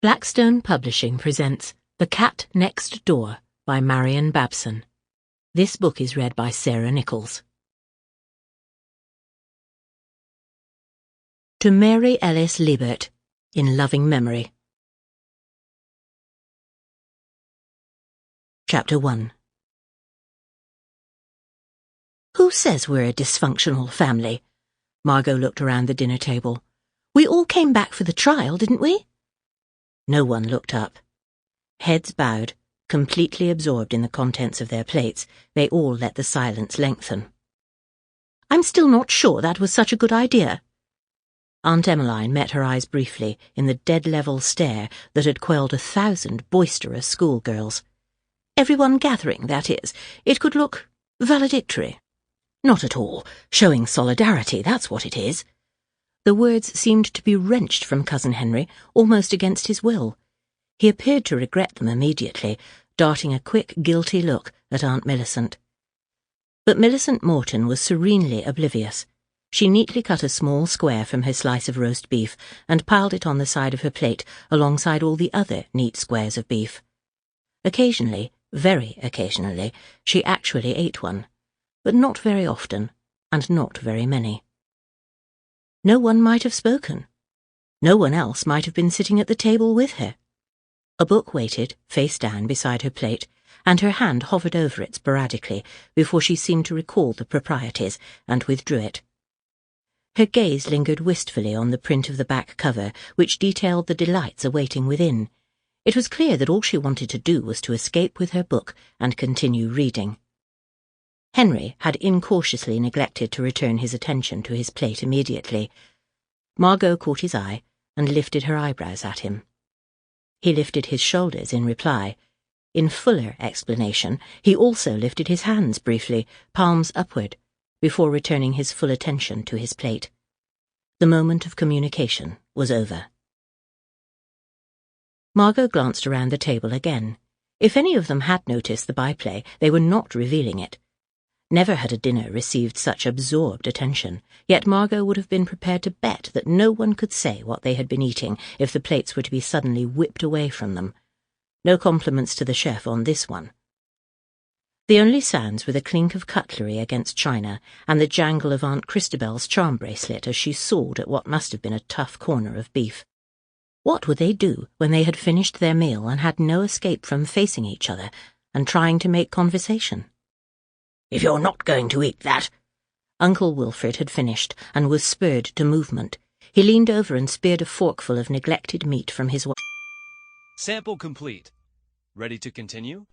Blackstone Publishing presents The Cat Next Door by Marion Babson. This book is read by Sarah Nichols. To Mary Ellis Liebert, in loving memory. Chapter 1. Who says we're a dysfunctional family? Margot looked around the dinner table. We all came back for the trial, didn't we? No one looked up. Heads bowed, completely absorbed in the contents of their plates, they all let the silence lengthen. I'm still not sure that was such a good idea. Aunt Emmeline met her eyes briefly in the dead-level stare that had quelled 1,000 boisterous schoolgirls. Everyone gathering, that is. It could look valedictory. Not at all. Showing solidarity, that's what it is. The words seemed to be wrenched from Cousin Henry, almost against his will. He appeared to regret them immediately, darting a quick, guilty look at Aunt Millicent. But Millicent Morton was serenely oblivious. She neatly cut a small square from her slice of roast beef and piled it on the side of her plate alongside all the other neat squares of beef. Occasionally, very occasionally, she actually ate one, but not very often, and not very many. No one might have spoken. No one else might have been sitting at the table with her. A book waited, face down, beside her plate, and her hand hovered over it sporadically before she seemed to recall the proprieties and withdrew it. Her gaze lingered wistfully on the print of the back cover, which detailed the delights awaiting within. It was clear that all she wanted to do was to escape with her book and continue reading. Henry had incautiously neglected to return his attention to his plate immediately. Margot caught his eye and lifted her eyebrows at him. He lifted his shoulders in reply. In fuller explanation, he also lifted his hands briefly, palms upward, before returning his full attention to his plate. The moment of communication was over. Margot glanced around the table again. If any of them had noticed the byplay, they were not revealing it. Never had a dinner received such absorbed attention, yet Margot would have been prepared to bet that no one could say what they had been eating if the plates were to be suddenly whipped away from them. No compliments to the chef on this one. The only sounds were the clink of cutlery against china and the jangle of Aunt Christabel's charm bracelet as she sawed at what must have been a tough corner of beef. What would they do when they had finished their meal and had no escape from facing each other and trying to make conversation? If you're not going to eat that— Uncle Wilfred had finished and was spurred to movement. He leaned over and speared a forkful of neglected meat from his Sample complete. Ready to continue?